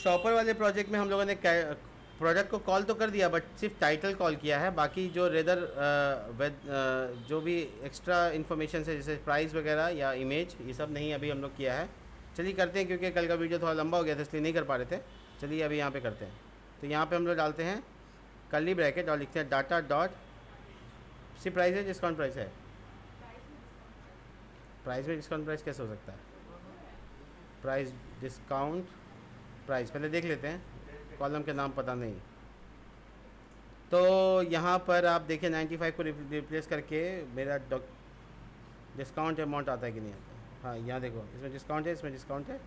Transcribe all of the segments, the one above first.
Shopper वाले project में हम लोगों ने प्रोडक्ट को कॉल तो कर दिया, बट सिर्फ टाइटल कॉल किया है। बाकी जो रेदर जो भी एक्स्ट्रा इन्फॉर्मेशन है जैसे प्राइस वगैरह या इमेज, ये सब नहीं अभी हम लोग किया है। चलिए करते हैं, क्योंकि कल का वीडियो थोड़ा लंबा हो गया था इसलिए नहीं कर पा रहे थे। चलिए अभी यहाँ पे करते हैं। तो यहाँ पे हम लोग डालते हैं कर्ली ब्रैकेट और लिखते हैं डाटा डॉट सी प्राइस है, डिस्काउंट प्राइस है। प्राइस में डिस्काउंट प्राइस कैसे हो सकता है? प्राइस डिस्काउंट प्राइस पहले देख लेते हैं, कॉलम के नाम पता नहीं। तो यहाँ पर आप देखिए 95 को रिप्लेस करके मेरा डिस्काउंट अमाउंट आता है कि नहीं आता है। हाँ यहाँ देखो, इसमें डिस्काउंट है, इसमें डिस्काउंट है,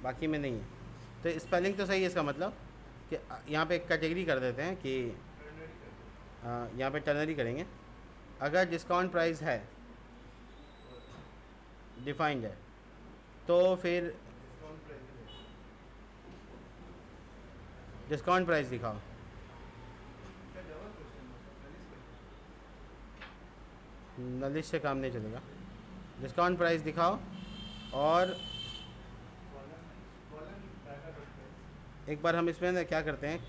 बाकी में नहीं है। तो स्पेलिंग तो सही है, इसका मतलब कि यहाँ पे एक कैटेगरी कर देते हैं कि यहाँ पे टर्नरी करेंगे। अगर डिस्काउंट प्राइस है, डिफाइंड है, तो फिर डिस्काउंट प्राइस दिखाओ। नलिश से काम नहीं चलेगा, डिस्काउंट प्राइस दिखाओ। और एक बार हम इसमें ना क्या करते हैं,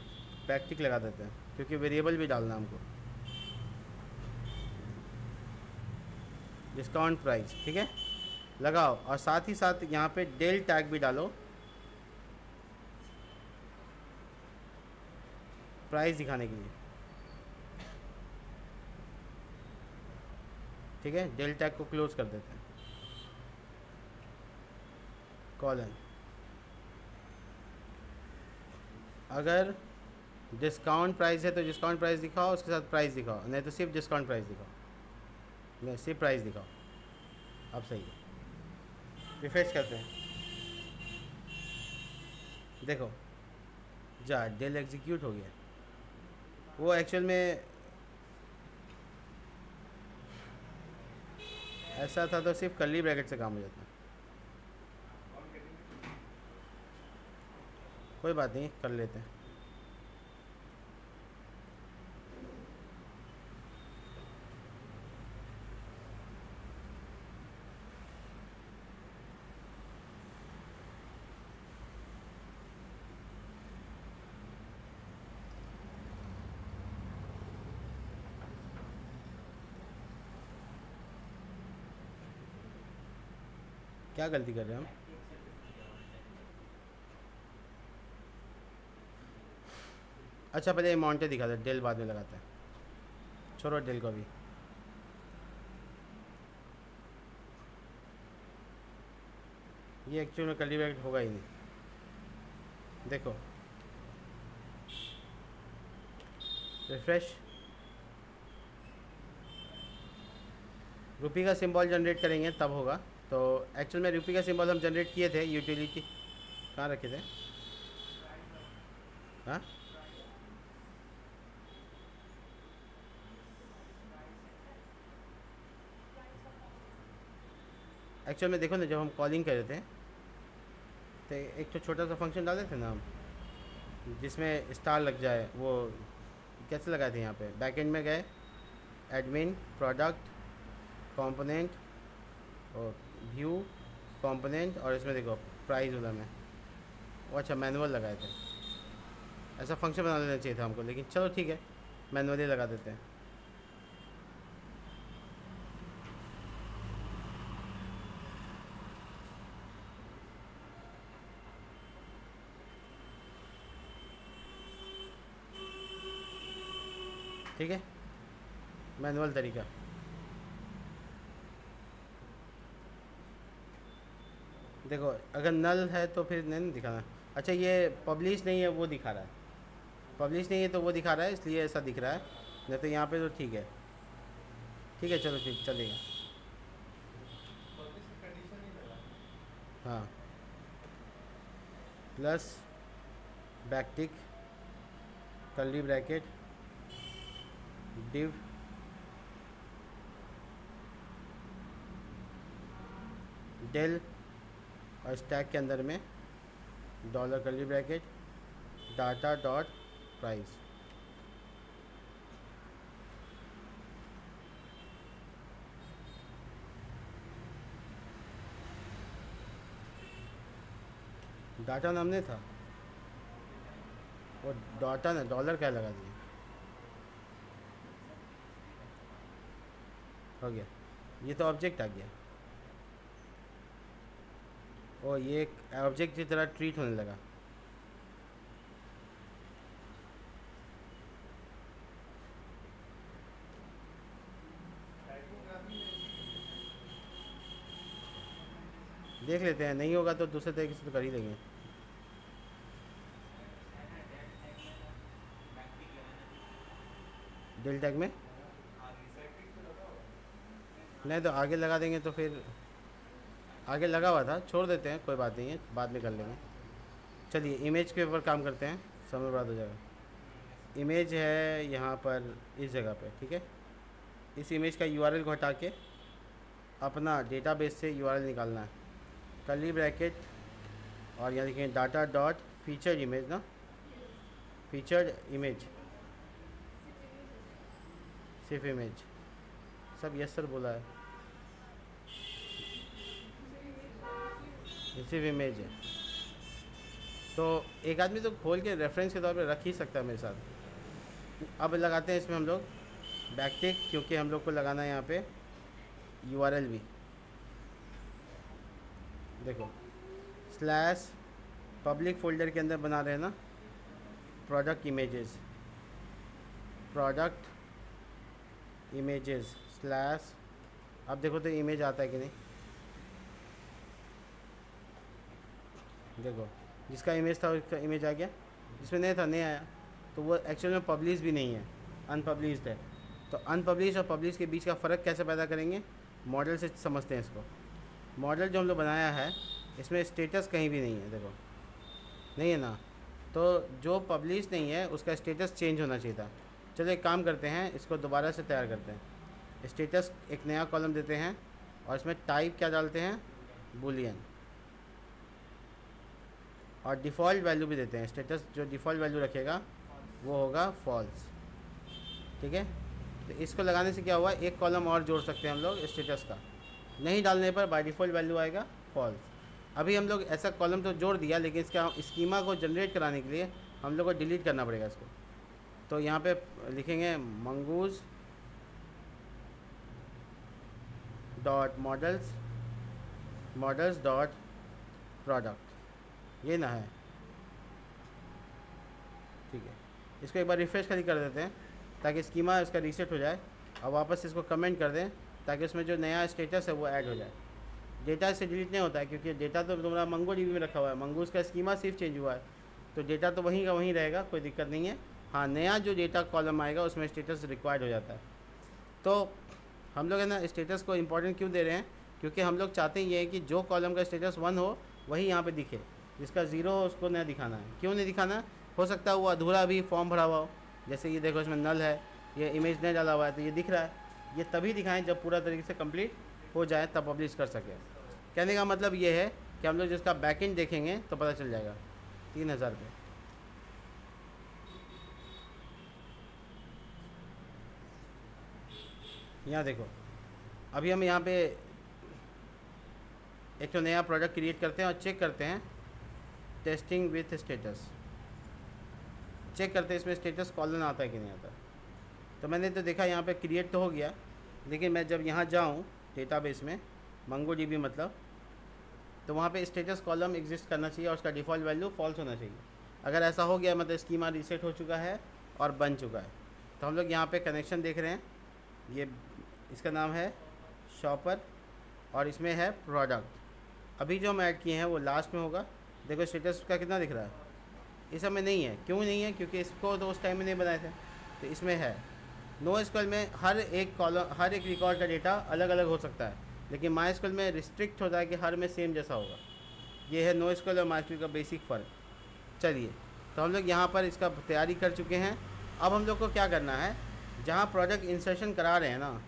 बैकटिक लगा देते हैं, क्योंकि वेरिएबल भी डालना हमको। डिस्काउंट प्राइस ठीक है, लगाओ। और साथ ही साथ यहाँ पे डेल टैग भी डालो, प्राइस दिखाने के लिए। ठीक है, डेल टैग को क्लोज कर देते हैं, कॉलन। अगर डिस्काउंट प्राइस है तो डिस्काउंट प्राइस दिखाओ, उसके साथ प्राइस दिखाओ, नहीं तो सिर्फ डिस्काउंट प्राइस दिखाओ, नहीं सिर्फ प्राइस दिखाओ। अब सही है, रिफ्रेश करते हैं, देखो जा डेल एग्जीक्यूट हो गया। वो एक्चुअल में ऐसा था तो सिर्फ कर्ली ब्रैकेट से काम हो जाता। कोई बात नहीं, कर लेते हैं। क्या गलती कर रहे हैं हम? अच्छा पहले अमाउंटें दिखा दे, डेल बाद में लगाते हैं, छोड़ो डेल को भी। ये एक्चुअल में कर्ली ब्रैकेट होगा ही नहीं। देखो रिफ्रेश, रुपी का सिंबल जनरेट करेंगे तब होगा। तो एक्चुअल में रुपी का सिंबल हम जनरेट किए थे, यूटिलिटी कहाँ रखे थे? हाँ एक्चुअल में देखो ना, जब हम कॉलिंग कर रहे थे तो एक तो छोटा सा फंक्शन डाले थे ना हम, जिसमें स्टार लग जाए। वो कैसे लगाए थे? यहाँ पे बैकएंड में गए, एडमिन प्रोडक्ट कंपोनेंट और व्यू कंपोनेंट, और इसमें देखो प्राइस वाला में वो अच्छा मैनुअल लगाए थे। ऐसा फंक्शन बना लेना चाहिए था हमको, लेकिन चलो ठीक है, मैनुअली लगा देते हैं। ठीक है, मैनुअल तरीका। देखो अगर नल है तो फिर नहीं दिखाना। अच्छा ये पब्लिश नहीं है, वो दिखा रहा है, पब्लिश नहीं है तो वो दिखा रहा है, इसलिए ऐसा दिख रहा है। नहीं तो यहाँ पे तो ठीक है। ठीक है चलो ठीक चलेगा। हाँ plus backtick curly bracket div del और स्टैक के अंदर में dollar curly bracket data dot price. Data नाम नहीं था, वो डॉटा ना डॉलर क्या लगा दिए, हो गया। ये तो ऑब्जेक्ट आ गया, और ये एक ऑब्जेक्ट की तरह ट्रीट होने लगा। देख लेते हैं, नहीं होगा तो दूसरे तरीके से तो कर ही लेंगे। डिल टैग में नहीं तो आगे लगा देंगे, तो फिर आगे लगा हुआ था, छोड़ देते हैं, कोई बात नहीं है, बाद में कर लेंगे। चलिए इमेज के ऊपर काम करते हैं, समय बर्बाद हो जाएगा। इमेज है यहाँ पर इस जगह पे, ठीक है। इस इमेज का यूआरएल को हटा के अपना डेटाबेस से यूआरएल निकालना है, कर्ली ब्रैकेट, और यहाँ लिखेंगे डाटा डॉट फीचर्ड इमेज ना, फीचर्ड इमेज, सिर्फ इमेज, सब यस सर बोला है, ये सिर्फ इमेज है। तो एक आदमी तो खोल के रेफरेंस के तौर पे रख ही सकता है मेरे साथ। अब लगाते हैं इसमें हम लोग बैकटिक, क्योंकि हम लोग को लगाना है यहाँ पे यूआरएल भी। देखो स्लैश पब्लिक फोल्डर के अंदर बना रहे हैं ना, product images, product images slash, अब देखो तो इमेज आता है कि नहीं, देखो जिसका इमेज था उसका इमेज आ गया, जिसमें नहीं था नहीं आया, तो वो एक्चुअल में पब्लिश भी नहीं है, अनपब्लिश्ड है। तो अनपब्लिश और पब्लिश के बीच का फ़र्क कैसे पैदा करेंगे, मॉडल से समझते हैं इसको। मॉडल जो हम लोग बनाया है इसमें स्टेटस कहीं भी नहीं है, देखो नहीं है ना, तो जो पब्लिश नहीं है उसका स्टेटस चेंज होना चाहिए था। चलो एक काम करते हैं, इसको दोबारा से तैयार करते हैं। स्टेटस एक नया कॉलम देते हैं और इसमें टाइप क्या डालते हैं, बूलियन, और डिफ़ॉल्ट वैल्यू भी देते हैं। स्टेटस जो डिफ़ॉल्ट वैल्यू रखेगा वो होगा फॉल्स, ठीक है। तो इसको लगाने से क्या हुआ, एक कॉलम और जोड़ सकते हैं हम लोग स्टेटस का, नहीं डालने पर बाय डिफ़ॉल्ट वैल्यू आएगा फॉल्स। अभी हम लोग ऐसा कॉलम तो जोड़ दिया, लेकिन इसका स्कीमा को जनरेट कराने के लिए हम लोग को डिलीट करना पड़ेगा इसको। तो यहाँ पे लिखेंगे mongoose dot models, models dot product, ये ना है, ठीक है। इसको एक बार रिफ़्रेश कर देते हैं ताकि स्कीमा इसका रीसेट हो जाए, और वापस इसको कमेंट कर दें ताकि उसमें जो नया स्टेटस है वो ऐड हो जाए। डेटा इससे डिलीट नहीं होता है, क्योंकि डेटा तो तुम्हारा मंगो डीबी में रखा हुआ है, मंगूज़ का स्कीमा सिर्फ चेंज हुआ है, तो डेटा तो वहीं का वहीं रहेगा, कोई दिक्कत नहीं है। हाँ, नया जो डेटा कॉलम आएगा उसमें स्टेटस रिक्वायर्ड हो जाता है। तो हम लोग है ना स्टेटस को इम्पोर्टेंट क्यों दे रहे हैं, क्योंकि हम लोग चाहते हैं ये है कि जो कॉलम का स्टेटस 1 हो वही यहाँ पे दिखे, जिसका 0 हो उसको नहीं दिखाना है। क्यों नहीं दिखाना, हो सकता है वो अधूरा भी फॉर्म भरा हुआ हो, जैसे ये देखो इसमें नल है, ये इमेज नहीं डाला हुआ है, तो ये दिख रहा है। ये तभी दिखाएं जब पूरा तरीके से कंप्लीट हो जाए, तब पब्लिश कर सके। कहने का मतलब ये है कि हम लोग जिसका बैकएंड देखेंगे तो पता चल जाएगा। 3000 रुपये, यहाँ देखो, अभी हम यहाँ पे एक तो नया प्रोडक्ट क्रिएट करते हैं और चेक करते हैं टेस्टिंग विथ स्टेटस, चेक करते हैं इसमें स्टेटस कॉलन आता है कि नहीं आता। तो मैंने तो देखा यहाँ पे क्रिएट तो हो गया, लेकिन मैं जब यहाँ जाऊँ डेटाबेस में मंगो डीबी मतलब, तो वहाँ पे स्टेटस कॉलम एग्जिस्ट करना चाहिए और उसका डिफ़ॉल्ट वैल्यू फॉल्स होना चाहिए। अगर ऐसा हो गया मतलब स्कीमा रीसेट हो चुका है और बन चुका है। तो हम लोग यहाँ पे कनेक्शन देख रहे हैं, ये इसका नाम है शॉपर और इसमें है प्रोडक्ट। अभी जो हम ऐड किए हैं वो लास्ट में होगा। देखो स्टेटस का कितना दिख रहा है, इस समय नहीं है। क्यों नहीं है, क्योंकि इसको तो उस टाइम में नहीं बनाए थे। तो इसमें है NoSQL में हर एक कॉलम, हर एक रिकॉर्ड का डेटा अलग अलग हो सकता है, लेकिन MySQL में रिस्ट्रिक्ट होता है कि हर में सेम जैसा होगा। ये है NoSQL और MySQL का बेसिक फ़र्क। चलिए, तो हम लोग यहाँ पर इसका तैयारी कर चुके हैं। अब हम लोग को क्या करना है, जहाँ प्रोडक्ट इंसर्शन करा रहे हैं ना,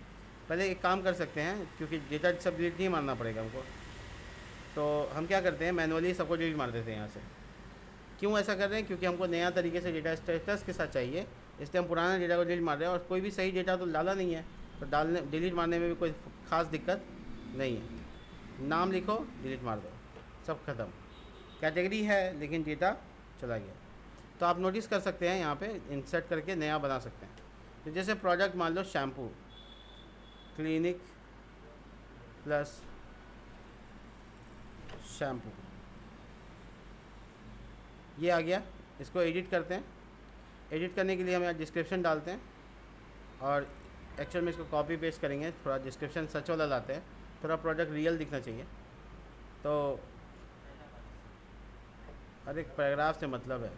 पहले एक काम कर सकते हैं, क्योंकि डेटा सब डिलीट नहीं मारना पड़ेगा हमको, तो हम क्या करते हैं मैनुअली सबको डिलीट मार देते हैं यहाँ से। क्यों ऐसा कर रहे हैं, क्योंकि हमको नया तरीके से डेटा स्टेटस के साथ चाहिए, इसलिए हम पुराना डेटा को डिलीट मार रहे हैं। और कोई भी सही डेटा तो डाला नहीं है, तो डालने डिलीट मारने में भी कोई ख़ास दिक्कत नहीं है। नाम लिखो, डिलीट मार दो, सब ख़त्म। कैटेगरी है लेकिन डेटा चला गया। तो आप नोटिस कर सकते हैं यहाँ पे इंसर्ट करके नया बना सकते हैं। तो जैसे प्रोडक्ट मान लो शैम्पू, क्लिनिक प्लस शैम्पू, ये आ गया। इसको एडिट करते हैं। एडिट करने के लिए हम यहाँ डिस्क्रिप्शन डालते हैं और एक्चुअल में इसको कॉपी पेस्ट करेंगे, थोड़ा डिस्क्रिप्शन सच वाला लाते हैं, थोड़ा प्रोडक्ट रियल दिखना चाहिए। तो हर एक पैराग्राफ से मतलब है,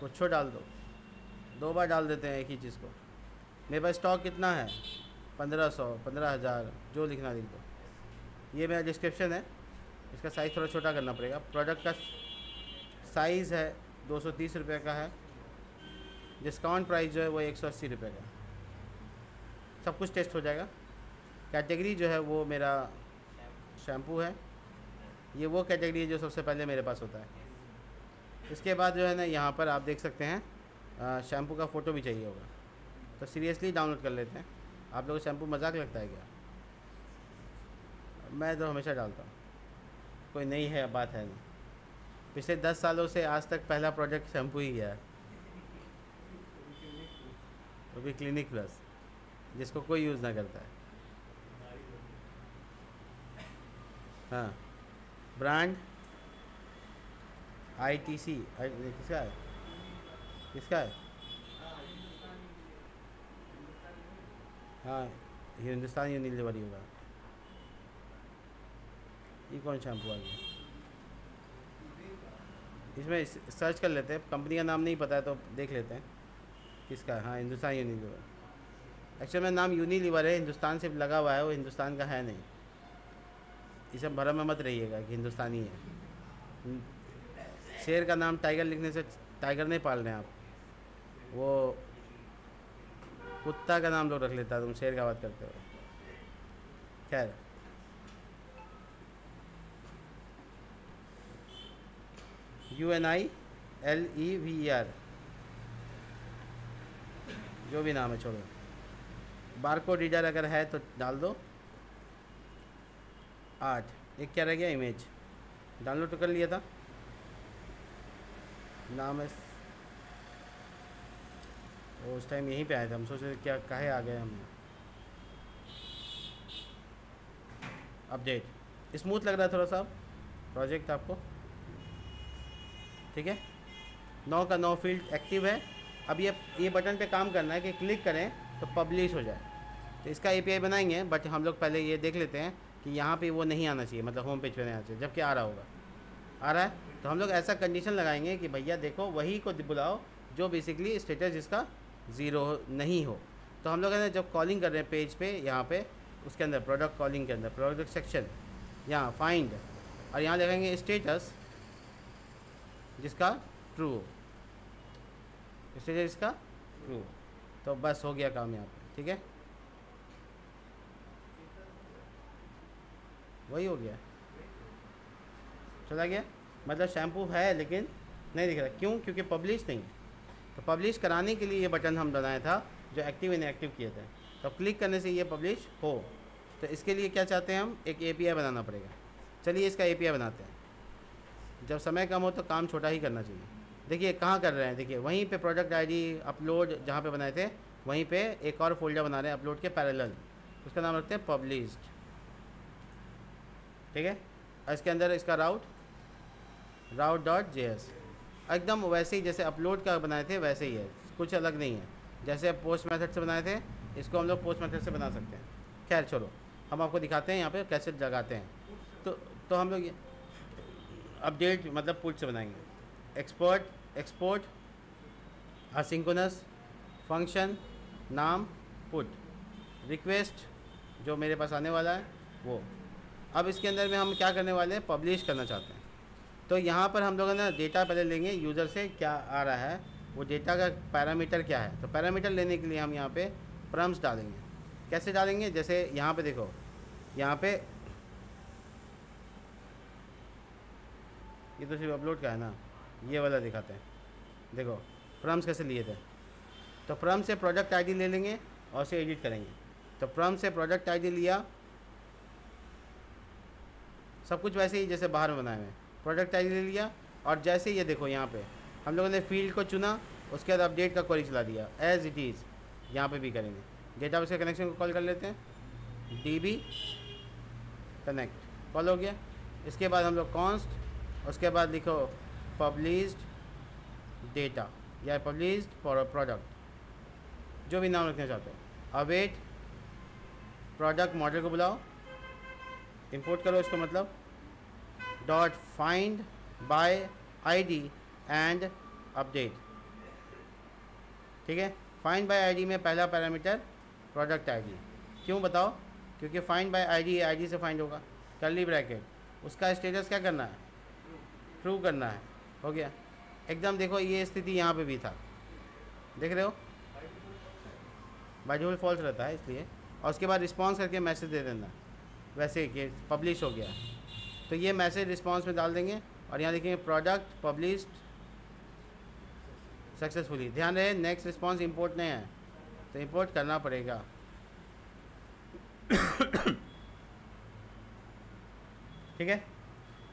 कुछ डाल दो, 2 बार डाल देते हैं एक ही चीज़ को। मेरे पास स्टॉक कितना है, 1500, 15,000, जो लिखना लिख दो। ये मेरा डिस्क्रिप्शन है। इसका साइज़ थोड़ा छोटा करना पड़ेगा। प्रोडक्ट का साइज़ है 230 रुपये का है। डिस्काउंट प्राइस जो है वो 180 रुपये का। सब कुछ टेस्ट हो जाएगा। कैटेगरी जो है वो मेरा शैम्पू है। ये वो कैटेगरी है जो सबसे पहले मेरे पास होता है। इसके बाद जो है ना, यहाँ पर आप देख सकते हैं शैम्पू का फ़ोटो भी चाहिए होगा, तो सीरियसली डाउनलोड कर लेते हैं। आप लोगों को शैम्पू मजाक लगता है क्या? मैं तो हमेशा डालता हूँ, कोई नई है बात है नहीं। पिछले 10 सालों से आज तक पहला प्रोडक्ट शैम्पू ही गया है, वो भी क्लिनिक प्लस, जिसको कोई यूज़ ना करता है। हाँ, ब्रांड ITC किसका है? किसका है? हाँ, हिंदुस्तान यूनिलीवर होगा। ये कौन शैम्पू आ गया? इसमें सर्च कर लेते हैं, कंपनी का नाम नहीं पता है तो देख लेते हैं किसका है। हाँ, हिंदुस्तान यूनिलीवर। एक्चुअल में नाम यूनिलीवर है, हिंदुस्तान से लगा हुआ है, वो हिंदुस्तान का है नहीं। इसे भरम में मत रहिएगा कि हिंदुस्तानी है। शेर का नाम टाइगर लिखने से टाइगर नहीं पाल रहे हैं आप, वो कुत्ता का नाम लोग रख लेता है, तुम शेर का बात करते हो। खैर, UNILEVER, जो भी नाम है छोड़ो। बारकोड रीडर अगर है तो डाल दो। 8 एक क्या रह गया? इमेज डाउनलोड तो कर लिया था। नाम है, वो उस टाइम यहीं पे आए थे, हम सोचे क्या काहे आ गए हम। अपडेट स्मूथ लग रहा है थोड़ा सा प्रोजेक्ट आपको, ठीक है। 9 का 9 फील्ड एक्टिव है। अब ये बटन पे काम करना है कि क्लिक करें तो पब्लिश हो जाए। तो इसका API बनाएंगे, बट हम लोग पहले ये देख लेते हैं कि यहाँ पे वो नहीं आना चाहिए, मतलब होम पेज पे नहीं आना चाहिए, जबकि आ रहा होगा। आ रहा है तो हम लोग ऐसा कंडीशन लगाएंगे कि भैया देखो वही को बुलाओ जो बेसिकली स्टेटस जिसका 0 नहीं हो। तो हम लोग है ना, जब कॉलिंग कर रहे हैं पेज पे, यहाँ पे उसके अंदर प्रोडक्ट कॉलिंग के अंदर प्रोडक्ट सेक्शन, यहाँ फाइंड, और यहाँ लिखेंगे स्टेटस जिसका ट्रू हो, स्टेटस जिसका ट्रू। तो बस हो गया काम यहाँ पे, ठीक है। वही हो गया, चला गया। मतलब शैम्पू है लेकिन नहीं दिख रहा, क्यों? क्योंकि पब्लिश नहीं है। तो पब्लिश कराने के लिए ये बटन हम बनाया था जो एक्टिव इनएक्टिव किए थे। तो क्लिक करने से ये पब्लिश हो। तो इसके लिए क्या चाहते हैं हम? एक API बनाना पड़ेगा। चलिए इसका API बनाते हैं। जब समय कम हो तो काम छोटा ही करना चाहिए। देखिए कहाँ कर रहे हैं, देखिए वहीं पे प्रोडक्ट ID अपलोड जहाँ पे बनाए थे वहीं पे एक और फोल्डर बना रहे हैं अपलोड के पैरेलल, उसका नाम रखते हैं पब्लिश्ड, ठीक है। और इसके अंदर इसका route.js एकदम वैसे ही जैसे अपलोड का बनाए थे वैसे ही है, कुछ अलग नहीं है। जैसे पोस्ट मेथड से बनाए थे, इसको हम लोग पोस्ट मेथड से बना सकते हैं। खैर चलो, हम आपको दिखाते हैं यहाँ पे कैसे लगाते हैं। तो हम लोग अपडेट मतलब पुट से बनाएंगे। एक्सपोर्ट असिंक्रोनस फंक्शन नाम पुट रिक्वेस्ट जो मेरे पास आने वाला है वो। अब इसके अंदर में हम क्या करने वाले हैं? पब्लिश करना चाहते हैं। तो यहाँ पर हम लोग ना डेटा पहले लेंगे यूज़र से, क्या आ रहा है वो डेटा का पैरामीटर क्या है। तो पैरामीटर लेने के लिए हम यहाँ पे परम्स डालेंगे। कैसे डालेंगे? जैसे यहाँ पे देखो, यहाँ पे ये तो सिर्फ अपलोड का है ना, ये वाला दिखाते हैं। देखो परम्स कैसे लिए थे। तो परम से प्रोडक्ट ID ले लेंगे और उसे एडिट करेंगे। तो परम से प्रोडक्ट ID लिया, सब कुछ वैसे ही जैसे बाहर में बनाए हुए। प्रोडक्ट ID ले लिया और जैसे ये देखो यहाँ पे हम लोगों ने फील्ड को चुना, उसके बाद अपडेट का क्वेरी चला दिया एज इट इज़। यहाँ पे भी करेंगे, डेटाबेस के कनेक्शन को कॉल कर लेते हैं, DB कनेक्ट कॉल हो गया। इसके बाद हम लोग कॉन्स्ट, उसके बाद लिखो पब्लिश्ड डेटा या पब्लिश्ड प्रोडक्ट, जो भी नाम रखना चाहते हो। अवेट प्रोडक्ट मॉडल को बुलाओ, इंपोर्ट करो इसको, मतलब dot find by ID and update. ठीक है, फाइंड बाय ID में पहला पैरामीटर प्रोडक्ट ID, क्यों बताओ? क्योंकि फाइंड बाय ID ID से फाइंड होगा, कर्ली ब्रैकेट, उसका स्टेटस क्या करना है? ट्रू करना है। हो गया एकदम। देखो ये स्थिति यहाँ पे भी था, देख रहे हो, बाय डिफ़ॉल्ट फॉल्स रहता है इसलिए। और उसके बाद रिस्पॉन्स करके मैसेज दे देना, वैसे कि पब्लिश हो गया, तो ये मैसेज रिस्पॉन्स में डाल देंगे। और यहाँ देखेंगे प्रोडक्ट पब्लिश्ड सक्सेसफुली। ध्यान रहे नेक्स्ट रिस्पॉन्स इंपोर्ट नहीं है, तो इंपोर्ट करना पड़ेगा। ठीक है,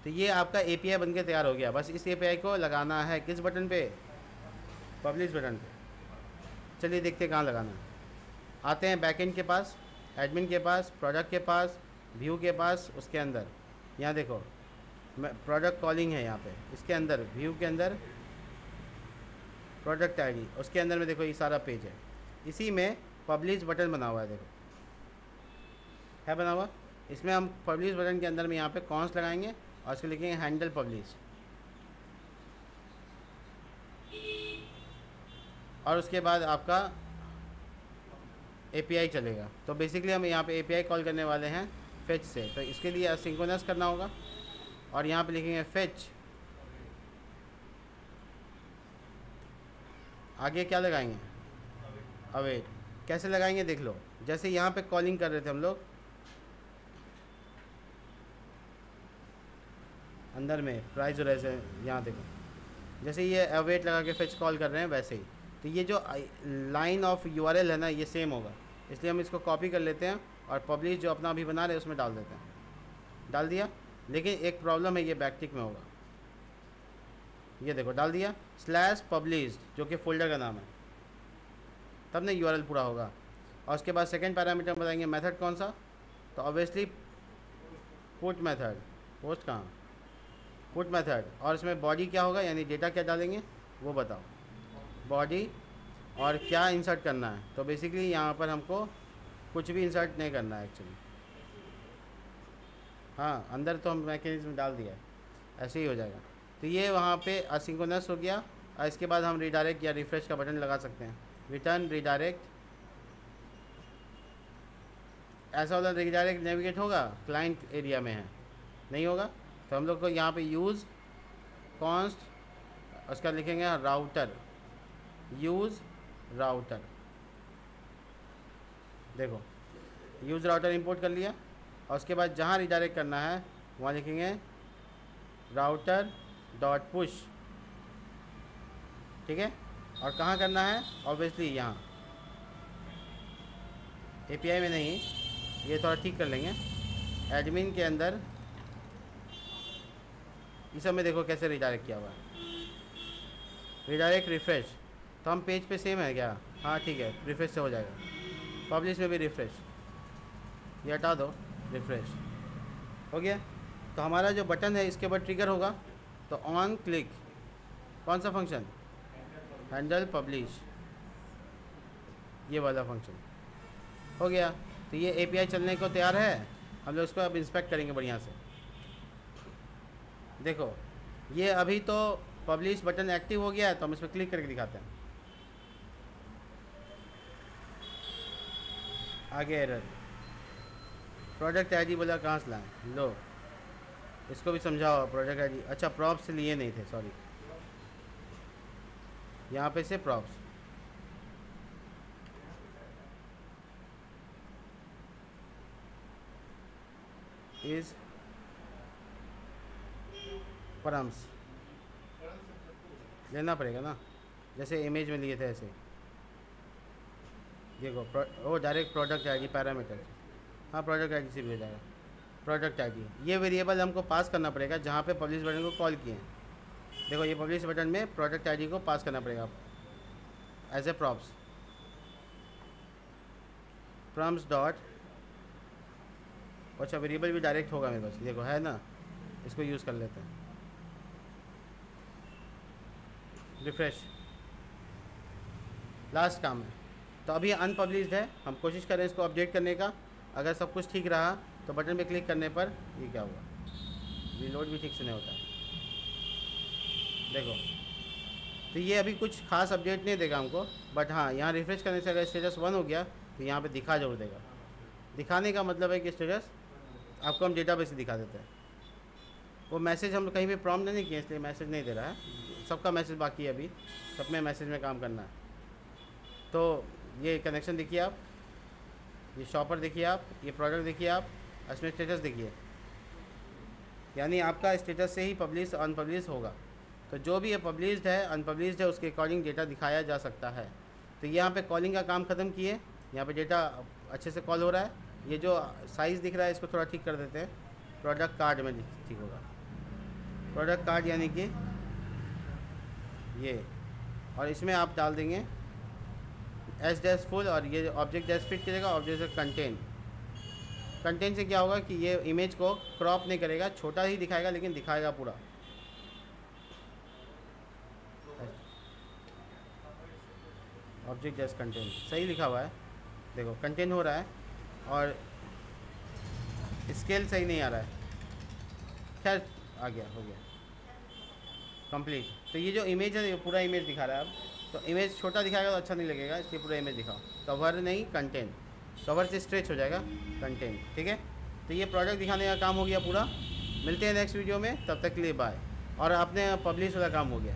तो ये आपका API बनके तैयार हो गया। बस इस API को लगाना है किस बटन पे? पब्लिश बटन पे। चलिए देखते हैं कहाँ लगाना है। आते हैं बैकएंड के पास, एडमिन के पास, प्रोडक्ट के पास, व्यू के पास, उसके अंदर यहाँ देखो प्रोडक्ट कॉलिंग है यहाँ पे, इसके अंदर व्यू के अंदर प्रोडक्ट ID, उसके अंदर में देखो ये सारा पेज है, इसी में पब्लिश बटन बना हुआ है, देखो है बना हुआ। इसमें हम पब्लिश बटन के अंदर में यहाँ पे कॉन्स लगाएंगे और उसको लिखेंगे हैंडल पब्लिश, और उसके बाद आपका API चलेगा। तो बेसिकली हम यहाँ पे API कॉल करने वाले हैं फेच से, तो इसके लिए असिंक्रोनस करना होगा। और यहाँ पे लिखेंगे फेच, आगे क्या लगाएंगे? अवेट। कैसे लगाएंगे देख लो, जैसे यहाँ पे कॉलिंग कर रहे थे हम लोग अंदर में प्राइस और ऐसे, यहाँ देखो जैसे ये अवेट लगा के फेच कॉल कर रहे हैं वैसे ही। तो ये जो लाइन ऑफ URL है ना, ये सेम होगा, इसलिए हम इसको कॉपी कर लेते हैं और पब्लिश जो अपना अभी बना रहे हैं उसमें डाल देते हैं। डाल दिया, लेकिन एक प्रॉब्लम है, ये बैकटिक में होगा। ये देखो डाल दिया /published, जो कि फोल्डर का नाम है, तब ना URL पूरा होगा। और उसके बाद सेकंड पैरामीटर बताएंगे मेथड कौन सा, तो ऑब्वियसली पुट मेथड। पोस्ट कहाँ? Put method. और इसमें बॉडी क्या होगा, यानी डेटा क्या डालेंगे वो बताओ, बॉडी। और क्या इंसर्ट करना है, तो बेसिकली यहाँ पर हमको कुछ भी इंसर्ट नहीं करना है एक्चुअली। हाँ, अंदर तो हम मैकेनिज्म डाल दिया है, ऐसे ही हो जाएगा। तो ये वहाँ पे असिंक्रोनस हो गया। और इसके बाद हम रिडायरेक्ट या रिफ्रेश का बटन लगा सकते हैं, रिटर्न रिडायरेक्ट। ऐसा वाला रिडायरेक्ट नेविगेट होगा, क्लाइंट एरिया में है, नहीं होगा। तो हम लोग को यहाँ पे यूज़ कॉन्स्ट, उसका लिखेंगे राउटर, यूज़ राउटर। देखो यूज़ राउटर इंपोर्ट कर लिया। और उसके बाद जहाँ रिडायरेक्ट करना है वहाँ लिखेंगे राउटर डॉट पुश। ठीक है, और कहाँ करना है? ऑब्वियसली यहाँ, API में नहीं, ये थोड़ा ठीक कर लेंगे, एडमिन के अंदर। इस सब में देखो कैसे रिडायरेक्ट किया हुआ है, रिडायरेक्ट रिफ्रेश। तो हम पेज पे सेम है क्या? हाँ ठीक है, रिफ्रेश से हो जाएगा। पब्लिश में भी रिफ्रेश, ये हटा दो, रिफ्रेश हो गया। तो हमारा जो बटन है इसके ऊपर ट्रिगर होगा, तो ऑन क्लिक, कौन सा फंक्शन? हैंडल पब्लिश, ये वाला फंक्शन हो गया। तो ये API चलने को तैयार है। हम लोग इसको अब इंस्पेक्ट करेंगे बढ़िया से। देखो ये अभी तो पब्लिश बटन एक्टिव हो गया है, तो हम इस पर क्लिक करके दिखाते हैं। आगे एरर, प्रोडक्ट ID बोला, कहाँ से लाएं? लो इसको भी समझाओ, प्रोडक्ट ID। अच्छा प्रॉप्स लिए नहीं थे, सॉरी, यहाँ पे से प्रॉप्स। इज परम्स लेना पड़ेगा ना, जैसे इमेज में लिए थे ऐसे। देखो वो डायरेक्ट प्रोडक्ट ID पैरामीटर, हाँ प्रोडक्ट ID से भी हो जाएगा। प्रोडक्ट ID ये वेरिएबल हमको पास करना पड़ेगा जहाँ पे पब्लिश बटन को कॉल किए हैं। देखो ये पब्लिश बटन में प्रोडक्ट आईडी को पास करना पड़ेगा एज ए प्रॉम्प्स डॉट, अच्छा वेरिएबल भी डायरेक्ट होगा मेरे पास, देखो है ना, इसको यूज़ कर लेते हैं। रिफ्रेश, लास्ट काम है। तो अभी अनपब्लिश्ड है, हम कोशिश करें इसको अपडेट करने का। अगर सब कुछ ठीक रहा तो बटन पे क्लिक करने पर ये क्या हुआ, रीलोड भी ठीक से नहीं होता है, देखो। तो ये अभी कुछ खास अपडेट नहीं देगा हमको, बट हाँ यहाँ रिफ्रेश करने से अगर स्टेटस 1 हो गया तो यहाँ पे दिखा जरूर देगा। दिखाने का मतलब है कि स्टेटस आपको हम डेटाबेस से दिखा देते हैं। वो मैसेज हम कहीं भी प्रॉम्प्ट नहीं किए इसलिए मैसेज नहीं दे रहा है, सबका मैसेज बाकी है, अभी सब में मैसेज में काम करना है। तो ये कनेक्शन देखिए आप, ये शॉपर देखिए आप, ये प्रोडक्ट देखिए आप, इसमें स्टेटस देखिए, यानी आपका स्टेटस से ही पब्लिश अनपब्लिश होगा। तो जो भी ये पब्लिश्ड है अनपब्लिश्ड है उसके अकॉर्डिंग डेटा दिखाया जा सकता है। तो यहाँ पे कॉलिंग का काम ख़त्म किए, यहाँ पे डेटा अच्छे से कॉल हो रहा है। ये जो साइज़ दिख रहा है इसको थोड़ा ठीक कर देते हैं, प्रोडक्ट कार्ड में ठीक होगा। प्रोडक्ट कार्ड यानी कि ये, और इसमें आप डाल देंगे एस डैश फुल, और ये ऑब्जेक्ट डैश फिट करेगा, ऑब्जेक्ट कंटेंट। कंटेंट से क्या होगा कि ये इमेज को क्रॉप नहीं करेगा, छोटा ही दिखाएगा लेकिन दिखाएगा पूरा। ऑब्जेक्ट डैश कंटेंट सही लिखा हुआ है, देखो कंटेंट हो रहा है और स्केल सही नहीं आ रहा है, खैर आ गया, हो गया कंप्लीट। तो ये जो इमेज है ये पूरा इमेज दिखा रहा है अब। तो इमेज छोटा दिखाएगा तो अच्छा नहीं लगेगा, इसलिए पूरा इमेज दिखाओ। कवर नहीं कंटेंट, कवर से स्ट्रेच हो जाएगा कंटेंट, ठीक है। तो ये प्रोडक्ट दिखाने का काम हो गया पूरा। मिलते हैं नेक्स्ट वीडियो में, तब तक के लिए बाय। और अपने पब्लिश वाला काम हो गया।